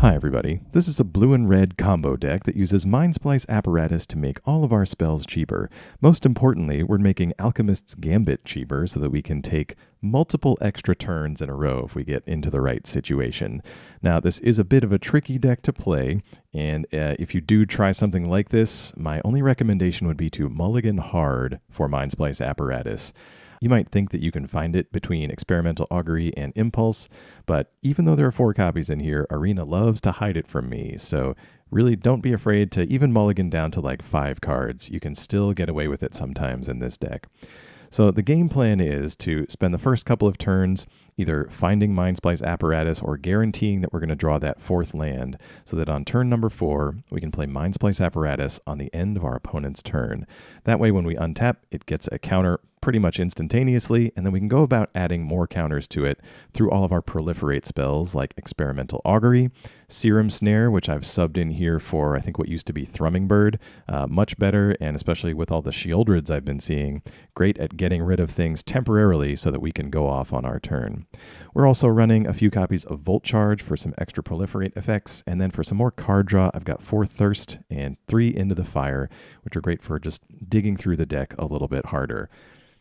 Hi everybody, this is a blue and red combo deck that uses Mindsplice Apparatus to make all of our spells cheaper. Most importantly, we're making Alchemist's Gambit cheaper so that we can take multiple extra turns in a row if we get into the right situation. Now, this is a bit of a tricky deck to play, and if you do try something like this, my only recommendation would be to mulligan hard for Mindsplice Apparatus. You might think that you can find it between Experimental Augury and Impulse, but even though there are 4 copies in here, Arena loves to hide it from me, so really don't be afraid to even mulligan down to like 5 cards. You can still get away with it sometimes in this deck. So the game plan is to spend the first couple of turns either finding Mindsplice Apparatus or guaranteeing that we're going to draw that 4th land so that on turn number 4, we can play Mindsplice Apparatus on the end of our opponent's turn. That way when we untap, it gets a counter pretty much instantaneously, and then we can go about adding more counters to it through all of our proliferate spells like Experimental Augury, Serum Snare, which I've subbed in here for I think what used to be Thrumming Bird, much better, and especially with all the Shieldreds I've been seeing, great at getting rid of things temporarily so that we can go off on our turn. We're also running a few copies of Volt Charge for some extra proliferate effects, and then for some more card draw, I've got 4 Thirst and 3 Into the Fire, which are great for just digging through the deck a little bit harder.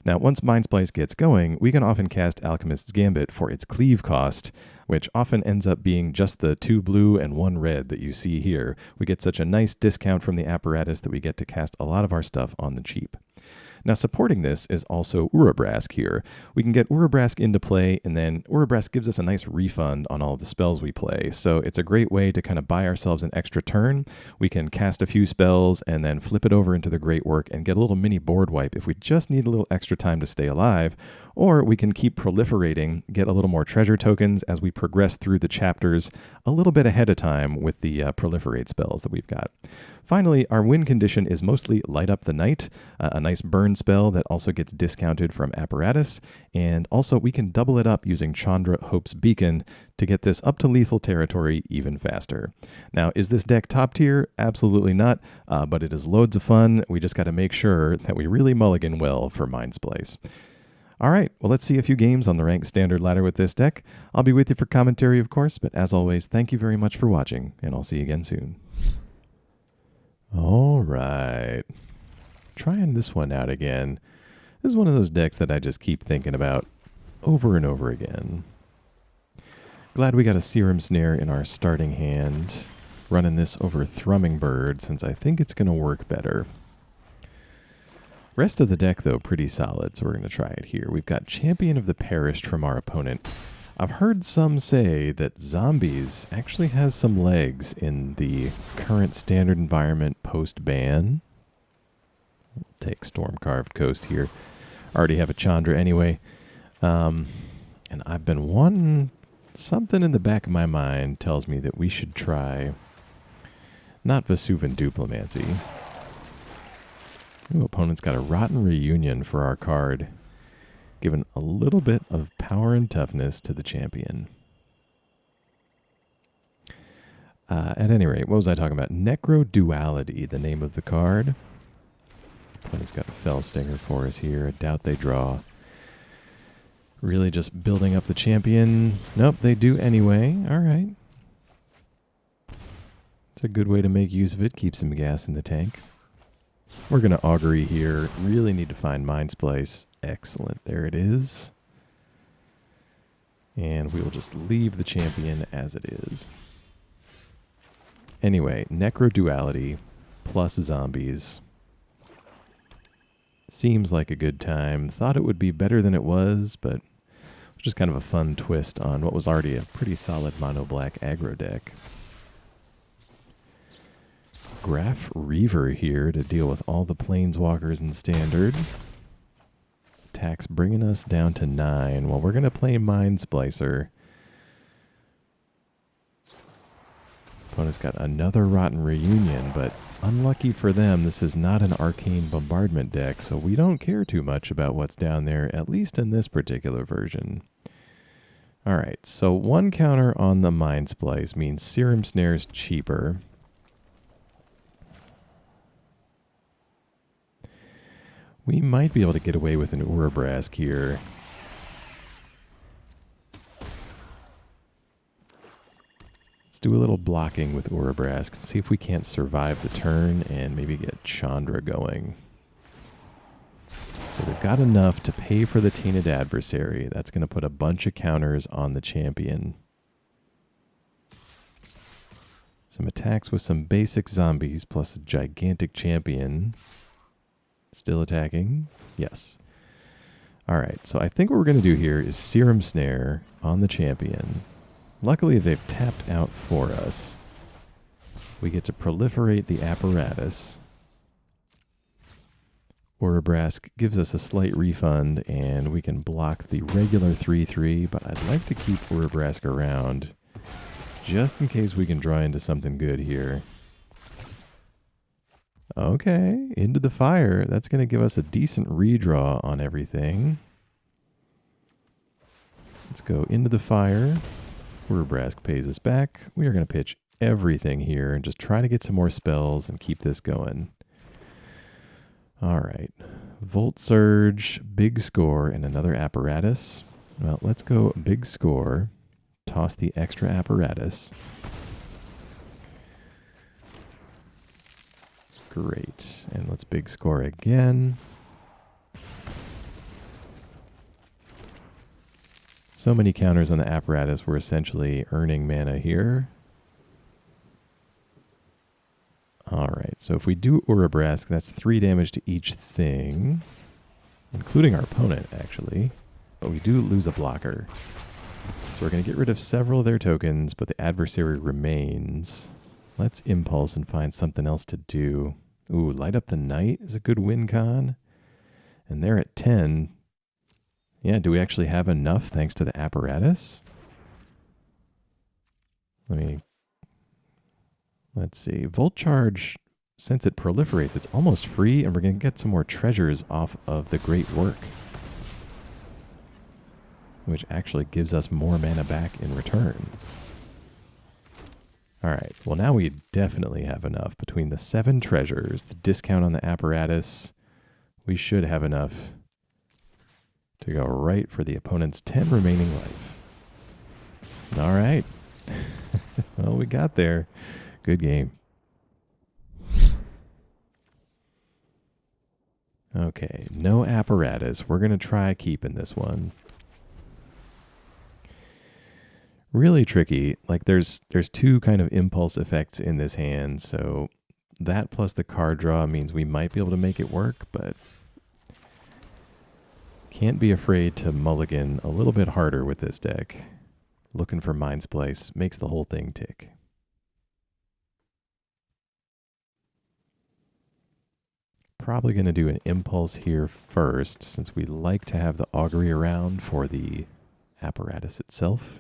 Now, once Mindsplice gets going, we can often cast Alchemist's Gambit for its cleave cost, which often ends up being just the 2 blue and 1 red that you see here. We get such a nice discount from the apparatus that we get to cast a lot of our stuff on the cheap. Now, supporting this is also Urabrask here. We can get Urabrask into play, and then Urabrask gives us a nice refund on all of the spells we play. So it's a great way to kind of buy ourselves an extra turn. We can cast a few spells and then flip it over into the great work and get a little mini board wipe if we just need a little extra time to stay alive. Or we can keep proliferating, get a little more treasure tokens as we progress through the chapters a little bit ahead of time with the proliferate spells that we've got. Finally, our win condition is mostly Light Up the Night, a nice burn spell that also gets discounted from Apparatus, and also we can double it up using Chandra, Hope's Beacon to get this up to lethal territory even faster. Now, is this deck top tier? Absolutely not, but it is loads of fun. We just got to make sure that we really mulligan well for Mindsplice. All right, well, let's see a few games on the ranked standard ladder with this deck. I'll be with you for commentary, of course, but as always, thank you very much for watching, and I'll see you again soon. All right. Trying this one out again. This is one of those decks that I just keep thinking about over and over again. Glad we got a Serum Snare in our starting hand. Running this over Thrumming Bird since I think it's going to work better. Rest of the deck, though, pretty solid, so we're going to try it here. We've got Champion of the Perished from our opponent. I've heard some say that Zombies actually has some legs in the current standard environment post-ban. We'll take Stormcarved Coast here. Already have a Chandra anyway. And I've been wanting... Something in the back of my mind tells me that we should try... Not Vesuvan Duplimancy. Ooh, opponent's got a Rotten Reunion for our card. Given a little bit of power and toughness to the champion. At any rate, what was I talking about? Necroduality, the name of the card. Opponent's got a Fell Stinger for us here. I doubt they draw. Really just building up the champion. Nope, they do anyway. All right. It's a good way to make use of it. Keep some gas in the tank. We're going to Augury here. Really need to find Mindsplice. Excellent. There it is. And we will just leave the champion as it is. Anyway, Necroduality plus Zombies. Seems like a good time. Thought it would be better than it was, but just kind of a fun twist on what was already a pretty solid mono-black aggro deck. Graph Reaver here to deal with all the planeswalkers in standard. Attacks bringing us down to 9. Well, we're going to play Mindsplicer. Opponent's got another Rotten Reunion, but unlucky for them, this is not an Arcane Bombardment deck, so we don't care too much about what's down there, at least in this particular version. Alright, so 1 counter on the Mindsplice means Serum Snare's cheaper. We might be able to get away with an Urabrask here. do a little blocking with Urabrask. See if we can't survive the turn and maybe get Chandra going. So we've got enough to pay for the Tainted Adversary. That's going to put a bunch of counters on the champion. Some attacks with some basic zombies plus a gigantic champion. Still attacking? Yes. Alright, so I think what we're going to do here is Serum Snare on the champion. Luckily, they've tapped out for us. We get to proliferate the apparatus. Urabrask gives us a slight refund, and we can block the regular 3-3, but I'd like to keep Urabrask around just in case we can draw into something good here. Okay, into the fire. That's going to give us a decent redraw on everything. Let's go into the fire. Urabrask pays us back. We are going to pitch everything here and just try to get some more spells and keep this going. All right. Volt Surge, big score, and another apparatus. Well, let's go big score. Toss the extra apparatus. Great. And let's big score again. So many counters on the apparatus. We're essentially earning mana here. Alright, so if we do Urabrask, that's 3 damage to each thing, including our opponent, actually. But we do lose a blocker. So we're going to get rid of several of their tokens, but the adversary remains. Let's Impulse and find something else to do. Ooh, Light Up the Night is a good win con. And they're at 10. Yeah, do we actually have enough thanks to the apparatus? Let's see. Volt Charge, since it proliferates, it's almost free, and we're going to get some more treasures off of the Great Work, which actually gives us more mana back in return. Alright, well now we definitely have enough. Between the 7 treasures, the discount on the apparatus, we should have enough to go right for the opponent's 10 remaining life. Alright. Well, we got there. Good game. Okay, no apparatus. We're going to try keeping this one. Really tricky. Like there's 2 kind of impulse effects in this hand, so that plus the card draw means we might be able to make it work, but can't be afraid to mulligan a little bit harder with this deck. Looking for Mindsplice makes the whole thing tick. Probably going to do an impulse here first, since we like to have the augury around for the apparatus itself.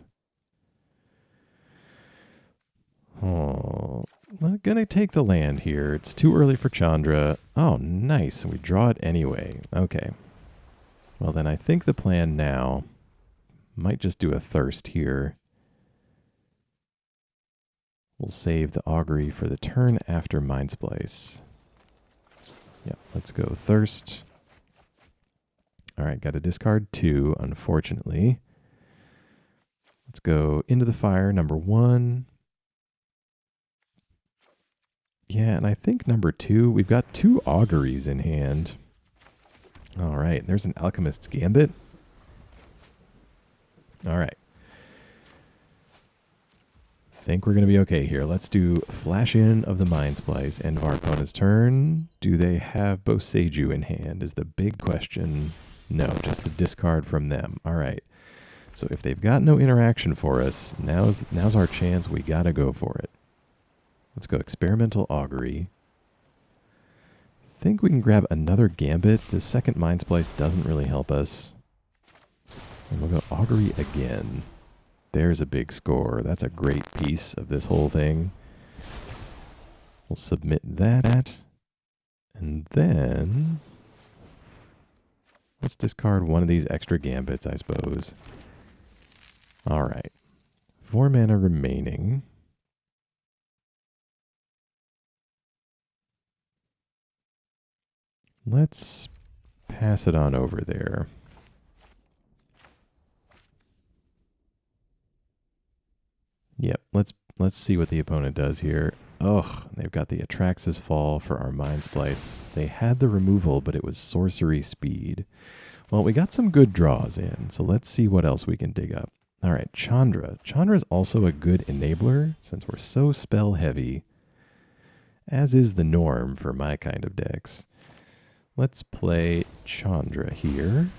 Oh, I'm going to take the land here. It's too early for Chandra. Oh, nice. We draw it anyway. Okay. Well, then I think the plan now might just do a thirst here. We'll save the augury for the turn after Mindsplice. Yep, let's go thirst. All right, got to discard 2, unfortunately. Let's go into the fire, number 1. Yeah, and I think number 2, we've got 2 auguries in hand. All right, there's an Alchemist's Gambit. All right. Think we're going to be okay here. Let's do Flash In of the Mindsplice. End of our opponent's turn. Do they have Boseiju in hand is the big question. No, just a discard from them. All right. So if they've got no interaction for us, now's our chance. We got to go for it. Let's go Experimental Augury. Think we can grab another Gambit. The second Mindsplice doesn't really help us. And we'll go Augury again. There's a big score. That's a great piece of this whole thing. We'll submit that. And then let's discard one of these extra Gambits, I suppose. All right. 4 mana remaining. Let's pass it on over there. Yep, let's see what the opponent does here. Oh, they've got the Atraxis Fall for our Mindsplice. They had the removal, but it was sorcery speed. Well, we got some good draws in, so let's see what else we can dig up. All right, Chandra. Chandra is also a good enabler, since we're so spell heavy, as is the norm for my kind of decks. Let's play Chandra here.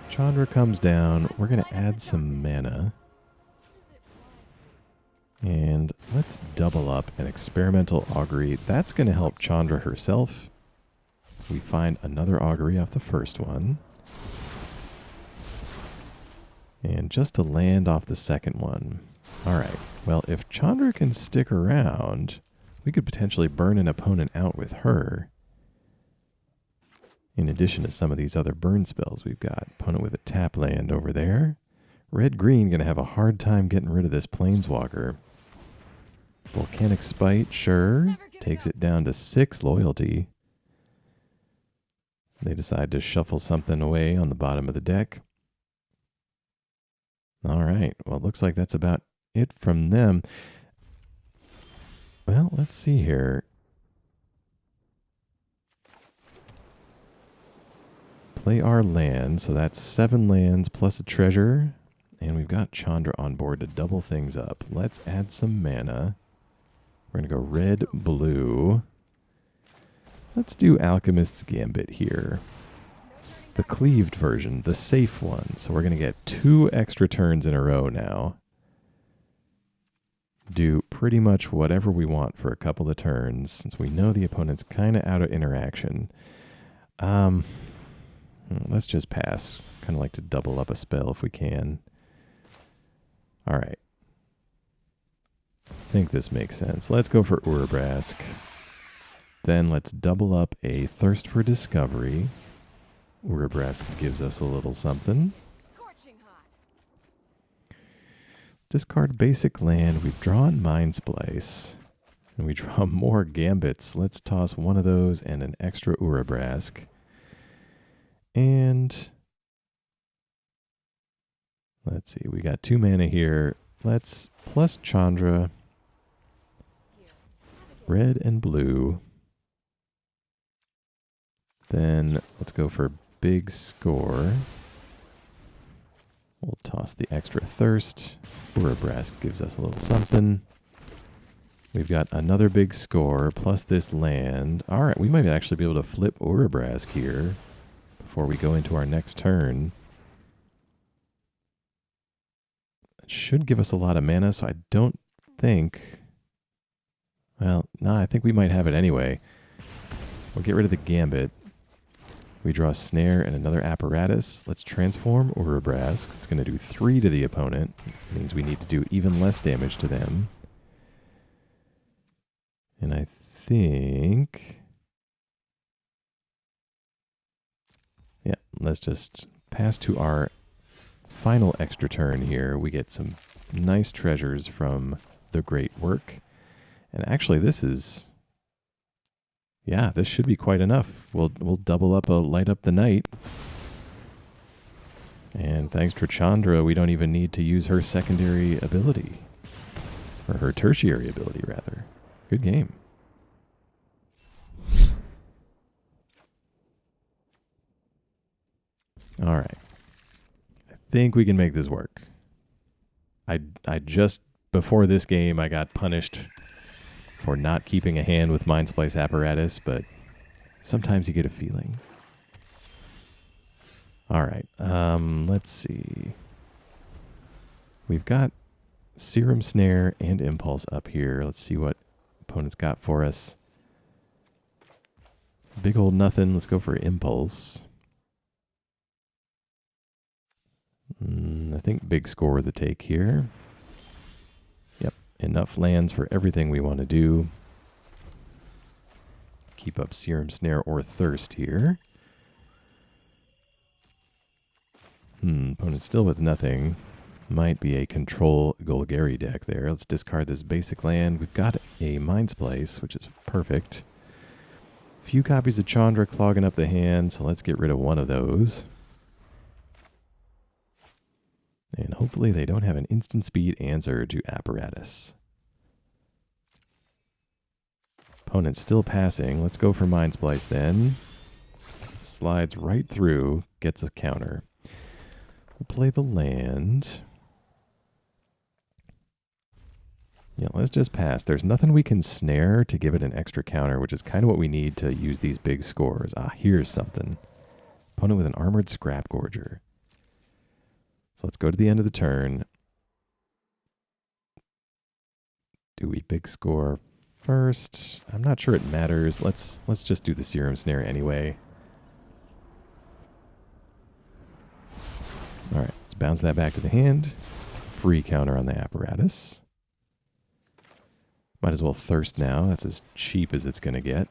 Chandra comes down. We're going to add some mana. And let's double up an Experimental Augury. That's going to help Chandra herself. We find another Augury off the first one. And just to land off the second one. All right. Well, if Chandra can stick around, we could potentially burn an opponent out with her. In addition to some of these other burn spells we've got. Opponent with a tap land over there. Red-green going to have a hard time getting rid of this Planeswalker. Volcanic Spite, sure. Takes it down to 6 loyalty. They decide to shuffle something away on the bottom of the deck. All right. Well, it looks like that's about it from them. Well, let's see here. Play our land, so that's 7 lands plus a treasure. And we've got Chandra on board to double things up. Let's add some mana. We're going to go red, blue. Let's do Alchemist's Gambit here. The cleaved version, the safe one. So we're going to get 2 extra turns in a row now. Do pretty much whatever we want for a couple of turns, since we know the opponent's kind of out of interaction. Let's just pass. Kind of like to double up a spell if we can. All right. I think this makes sense. Let's go for Urabrask. Then let's double up a Thirst for Discovery. Urabrask gives us a little something. Discard basic land. We've drawn Mindsplice. And we draw more Gambits. Let's toss one of those and an extra Urabrask. And let's see. We got 2 mana here. Let's plus Chandra. Red and blue. Then let's go for big score. We'll toss the extra thirst. Urabrask gives us a little something. We've got another big score plus this land. All right, we might actually be able to flip Urabrask here before we go into our next turn. It should give us a lot of mana, so I don't think... Well, no, I think we might have it anyway. We'll get rid of the Gambit. We draw a Snare and another Apparatus. Let's transform Urabrask. It's going to do 3 to the opponent. It means we need to do even less damage to them. And I think... Yeah, let's just pass to our final extra turn here. We get some nice treasures from the great work. And actually, this is... Yeah, this should be quite enough. We'll double up a Light Up the Night. And thanks to Chandra, we don't even need to use her secondary ability. Or her tertiary ability, rather. Good game. All right. I think we can make this work. I just, before this game, I got punished for not keeping a hand with Mindsplice Apparatus, but sometimes you get a feeling. All right, let's see. We've got Serum Snare and Impulse up here. Let's see what opponent's got for us. Big old nothing. Let's go for Impulse. I think big score the take here. Yep, enough lands for everything we want to do. Keep up Serum Snare or Thirst here. Opponent still with nothing. Might be a control Golgari deck there. Let's discard this basic land. We've got a Mindsplice, which is perfect. Few copies of Chandra clogging up the hand, so let's get rid of one of those. And hopefully they don't have an instant speed answer to Apparatus. Opponent's still passing. Let's go for Mindsplice then. Slides right through, gets a counter. We'll play the land. Yeah, let's just pass. There's nothing we can snare to give it an extra counter, which is kind of what we need to use these big scores. Ah, here's something. Opponent with an armored scrap gorger. So let's go to the end of the turn. Do we big score first? I'm not sure it matters. Let's just do the Serum Snare anyway. All right, let's bounce that back to the hand. Free counter on the Apparatus. Might as well thirst now. That's as cheap as it's going to get.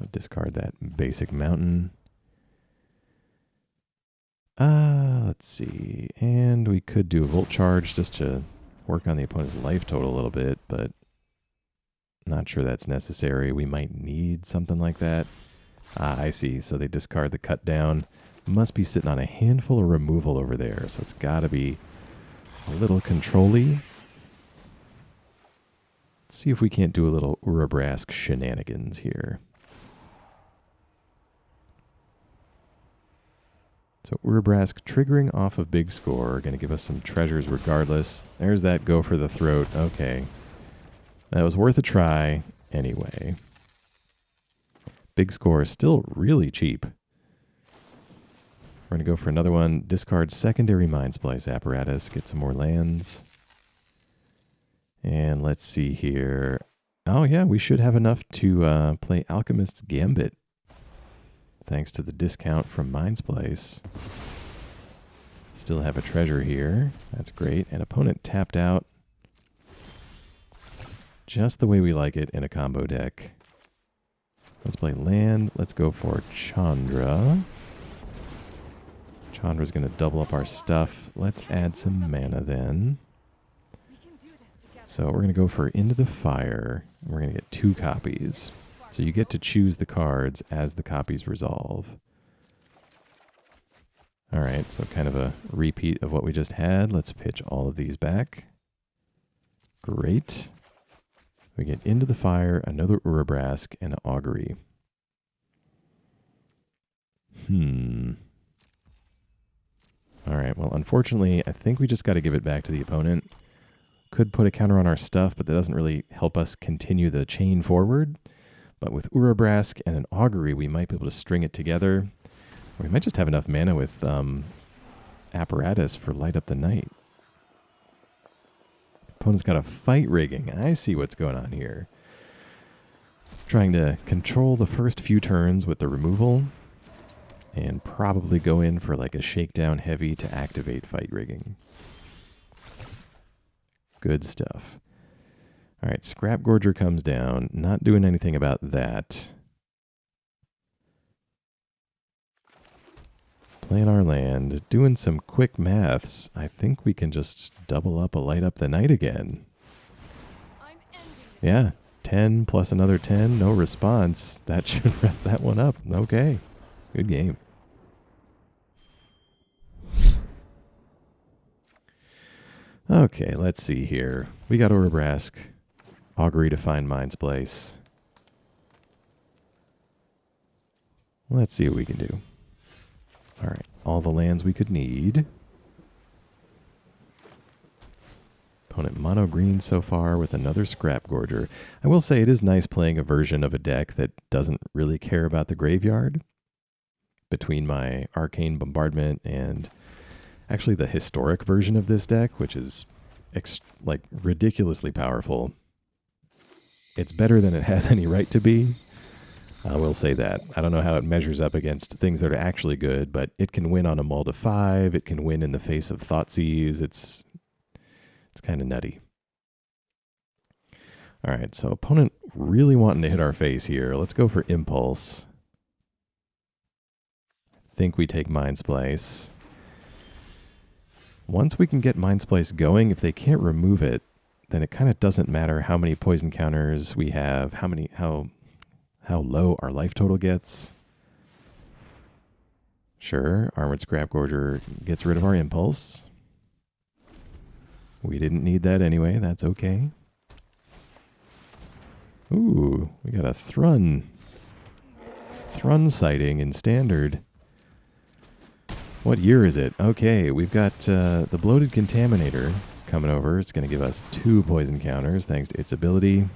I'll discard that basic mountain. Let's see. And we could do a Volt Charge just to work on the opponent's life total a little bit, but not sure that's necessary. We might need something like that. I see. So they discard the cut down. Must be sitting on a handful of removal over there, so it's got to be a little control-y. Let's see if we can't do a little Urabrask shenanigans here. So Urabrask triggering off of big score, going to give us some treasures regardless. There's that go for the throat. Okay. That was worth a try anyway. Big score is still really cheap. We're going to go for another one. Discard secondary Mindsplice Apparatus. Get some more lands. And let's see here. Oh yeah, we should have enough to play Alchemist's Gambit. Thanks to the discount from Mindsplice. Still have a treasure here. That's great. And opponent tapped out. Just the way we like it in a combo deck. Let's play land. Let's go for Chandra. Chandra's going to double up our stuff. Let's add some mana then. So we're going to go for Into the Fire. We're going to get 2 copies. So you get to choose the cards as the copies resolve. All right, so kind of a repeat of what we just had. Let's pitch all of these back. Great. We get Into the Fire, another Urabrask, and an Augury. All right, well, unfortunately, I think we just got to give it back to the opponent. Could put a counter on our stuff, but that doesn't really help us continue the chain forward. But with Urabrask and an Augury, we might be able to string it together. Or we might just have enough mana with Apparatus for Light Up the Night. Opponent's got a fight rigging. I see what's going on here. Trying to control the first few turns with the removal. And probably go in for like a shakedown heavy to activate fight rigging. Good stuff. All right, Scrap Gorger comes down. Not doing anything about that. Playing our land. Doing some quick maths. I think we can just double up a Light Up the Night again. Yeah, 10 plus another 10. No response. That should wrap that one up. Okay. Good game. Okay, let's see here. We got Urabrask. Augury to find Mindsplice. Let's see what we can do. All right, all the lands we could need. Opponent mono green so far with another Scrap Gorger. I will say it is nice playing a version of a deck that doesn't really care about the graveyard. Between my Arcane Bombardment and actually the historic version of this deck, which is like ridiculously powerful. It's better than it has any right to be. I will say that. I don't know how it measures up against things that are actually good, but it can win on a mull to 5. It can win in the face of Thoughtseize. It's kind of nutty. All right, so opponent really wanting to hit our face here. Let's go for Impulse. I think we take Mindsplice. Once we can get Mindsplice going, if they can't remove it, then it kind of doesn't matter how many poison counters we have, how low our life total gets. Sure, Armored Scrap Gorger gets rid of our impulse. We didn't need that anyway, that's okay. Ooh, we got a Thrun. Thrun sighting in Standard. What year is it? Okay, we've got the Bloated Contaminator coming over. It's going to give us 2 poison counters thanks to its ability.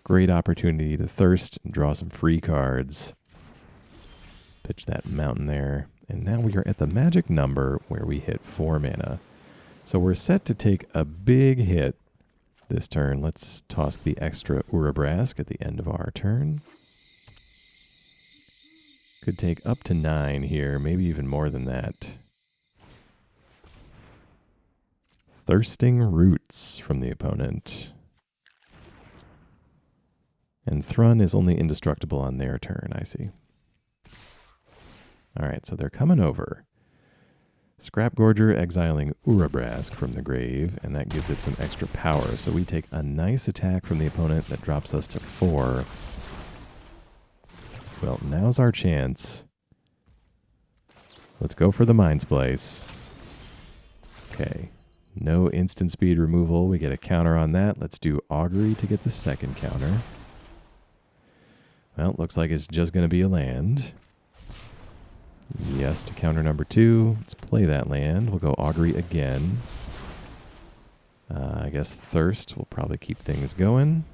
Great opportunity to thirst and draw some free cards. Pitch that mountain there. And now we are at the magic number where we hit 4 mana. So we're set to take a big hit this turn. Let's toss the extra Urabrask at the end of our turn. Could take up to 9 here, maybe even more than that. Thirsting Roots from the opponent. And Thrun is only indestructible on their turn, I see. Alright, so they're coming over. Scrap Gorger exiling Urabrask from the grave, and that gives it some extra power. So we take a nice attack from the opponent that drops us to 4. Well, now's our chance. Let's go for the Mindsplice. Okay. No instant speed removal. We get a counter on that. Let's do Augury to get the second counter. Well, looks like it's just going to be a land. Yes to counter number 2. Let's play that land. We'll go Augury again. I guess Thirst will probably keep things going.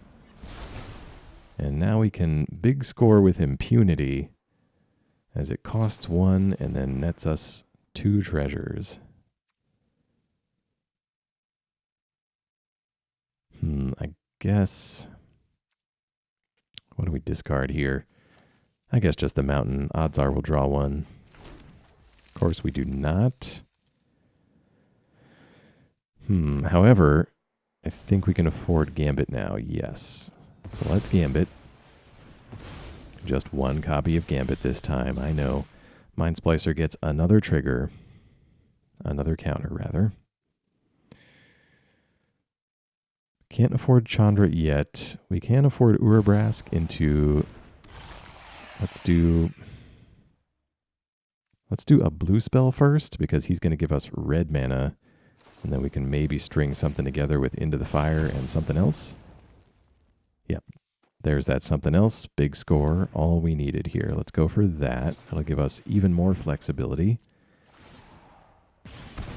And now we can big score with impunity as it costs 1 and then nets us 2 treasures. I guess... What do we discard here? I guess just the mountain. Odds are we'll draw 1. Of course, we do not. However, I think we can afford Gambit now. Yes. So let's Gambit. Just 1 copy of Gambit this time. I know. Mindsplicer gets another trigger. Another counter, rather. Can't afford Chandra yet. We can afford Urabrask into... Let's do a blue spell first, because he's going to give us red mana, and then we can maybe string something together with Into the Fire and something else. Yep, there's that something else. Big score, all we needed here. Let's go for that. That'll give us even more flexibility.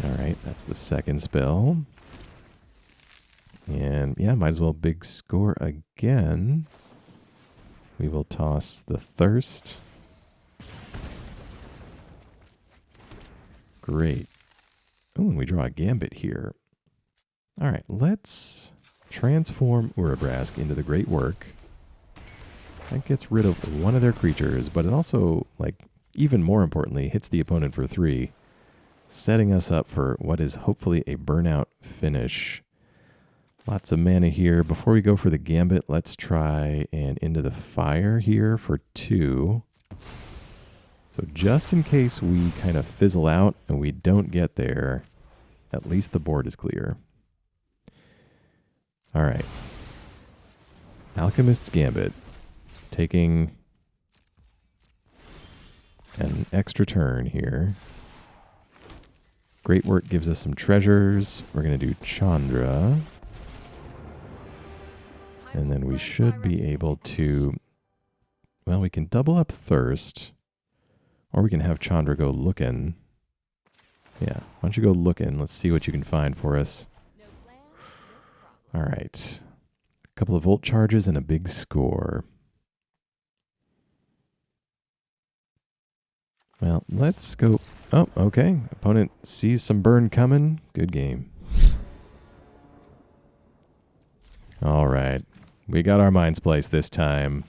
All right, that's the second spell. And yeah, might as well big score again. We will toss the Thirst. Great. Oh, and we draw a Gambit here. All right, let's transform Urabrask into the Great Work. That gets rid of 1 of their creatures, but it also, like, even more importantly, hits the opponent for 3, setting us up for what is hopefully a burnout finish. Lots of mana here. Before we go for the Gambit, let's try and Into the Fire here for 2. So just in case we kind of fizzle out and we don't get there, at least the board is clear. All right. Alchemist's Gambit. Taking an extra turn here. Great Work gives us some treasures. We're going to do Chandra. And then we should be able to... Well, we can double up Thirst. Or we can have Chandra go looking. Yeah, why don't you go looking? Let's see what you can find for us. All right. A couple of Volt Charges and a big score. Well, let's go... Oh, okay. Opponent sees some burn coming. Good game. All right. We got our Mindsplice this time.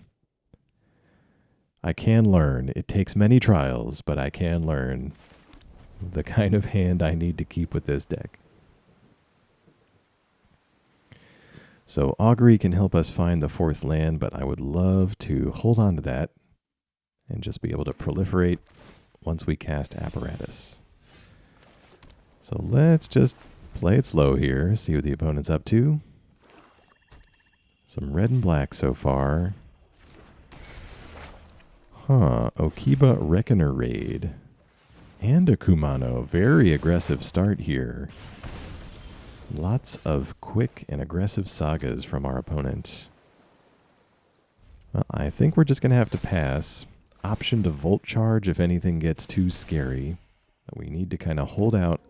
I can learn. It takes many trials, but I can learn the kind of hand I need to keep with this deck. So Augury can help us find the 4th land, but I would love to hold on to that and just be able to proliferate once we cast Apparatus. So let's just play it slow here, see what the opponent's up to. Some red and black so far. Huh, Okiba Reckoner Raid. And a Kumano. Very aggressive start here. Lots of quick and aggressive sagas from our opponent. Well, I think we're just going to have to pass. Option to Volt Charge if anything gets too scary. But we need to kind of hold out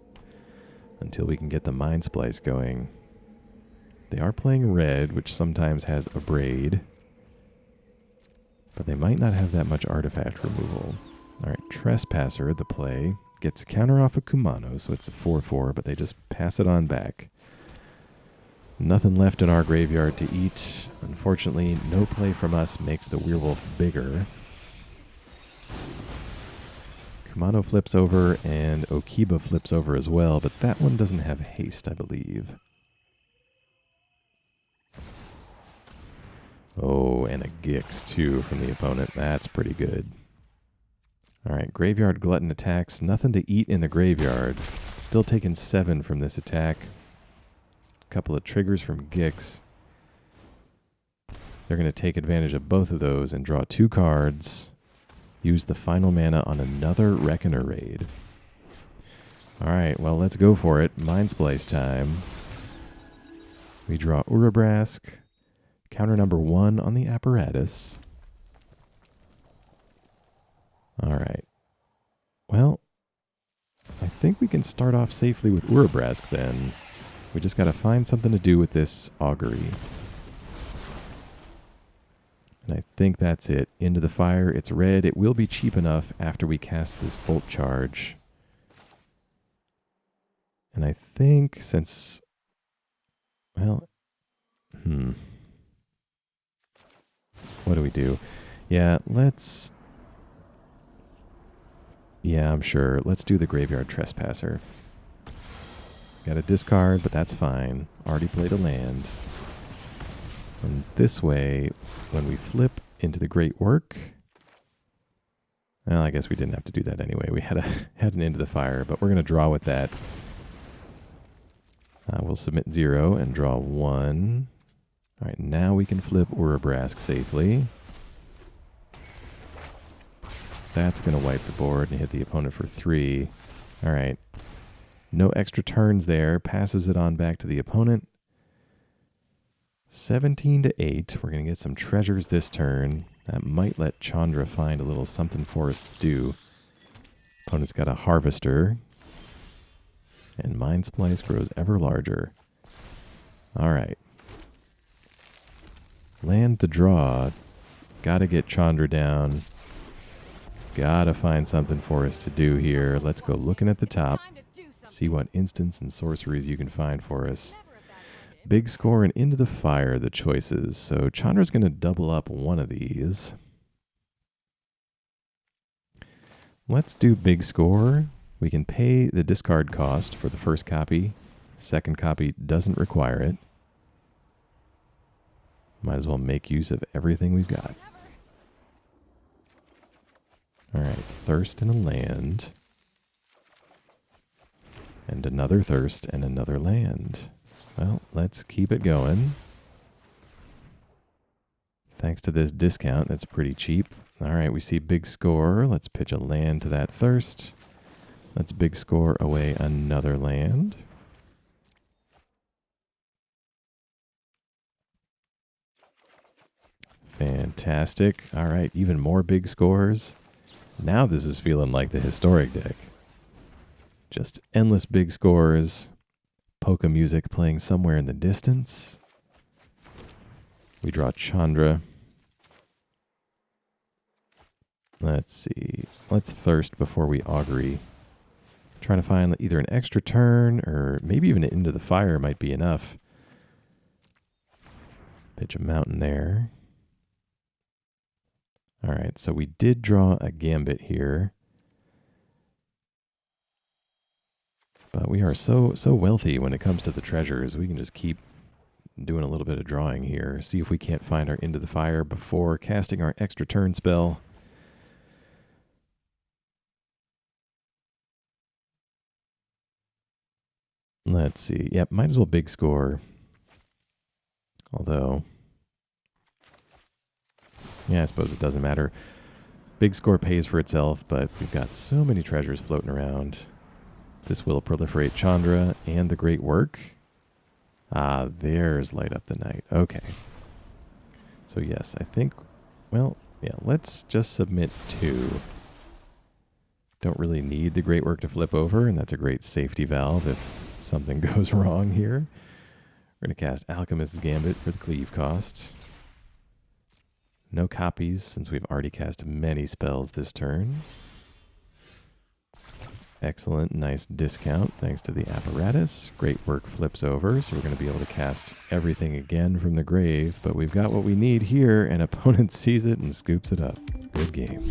until we can get the Mindsplice going. They are playing red, which sometimes has a braid. But they might not have that much artifact removal. Alright, Trespasser, the play. Gets a counter off of Kumano, so it's a 4-4, but they just pass it on back. Nothing left in our graveyard to eat. Unfortunately, no play from us makes the Werewolf bigger. Kumano flips over, and Okiba flips over as well, but that one doesn't have haste, I believe. Oh, and a Gix, too, from the opponent. That's pretty good. Alright, Graveyard Glutton attacks. Nothing to eat in the graveyard. Still taking 7 from this attack. Couple of triggers from Gix. They're going to take advantage of both of those and draw 2 cards. Use the final mana on another Reckoner raid. Alright, well, let's go for it. Mindsplice time. We draw Urabrask. Counter number 1 on the apparatus. Alright. Well, I think we can start off safely with Urabrask then. We just got to find something to do with this Augury. And I think that's it. Into the fire. It's red. It will be cheap enough after we cast this Volt Charge. And I think since... Well... What do we do? Yeah, let's... Yeah, I'm sure. Let's do the Graveyard Trespasser. Got a discard, but that's fine. Already played a land. And this way, when we flip into the Great Work... Well, I guess we didn't have to do that anyway. We had an Into the Fire, but we're going to draw with that. We'll submit 0 and draw 1. Alright, now we can flip Urabrask safely. That's going to wipe the board and hit the opponent for 3. Alright. No extra turns there. Passes it on back to the opponent. 17-8. We're going to get some treasures this turn. That might let Chandra find a little something for us to do. Opponent's got a Harvester. And Mindsplice grows ever larger. Alright. Land the draw. Gotta get Chandra down. Gotta find something for us to do here. Let's go looking at the top. See what instants and sorceries you can find for us. Big Score and Into the Fire are the choices. So Chandra's going to double up one of these. Let's do Big Score. We can pay the discard cost for the first copy. Second copy doesn't require it. Might as well make use of everything we've got. Alright, Thirst and a land. And another Thirst and another land. Well, let's keep it going. Thanks to this discount, that's pretty cheap. Alright, we see Big Score. Let's pitch a land to that Thirst. Let's Big Score away another land. Fantastic. All right, even more big scores. Now this is feeling like the historic deck. Just endless big scores. Polka music playing somewhere in the distance. We draw Chandra. Let's see. Let's Thirst before we Augury. Trying to find either an extra turn or maybe even an Into the Fire might be enough. Pitch a mountain there. All right, so we did draw a Gambit here. But we are so wealthy when it comes to the treasures. We can just keep doing a little bit of drawing here. See if we can't find our Into the Fire before casting our extra turn spell. Let's see. Yep, might as well Big Score. Although... yeah, I suppose it doesn't matter. Big score pays for itself, but we've got so many treasures floating around. This will proliferate Chandra and the great work. Ah, there's Light Up the Night. Okay. So yes, I think, well, yeah, let's just submit 2. Don't really need the great work to flip over, and that's a great safety valve if something goes wrong here. We're going to cast Alchemist's Gambit for the cleave cost. No copies, since we've already cast many spells this turn. Excellent, nice discount thanks to the apparatus. Great work flips over, so we're going to be able to cast everything again from the grave, but we've got what we need here, and opponent sees it and scoops it up. Good game.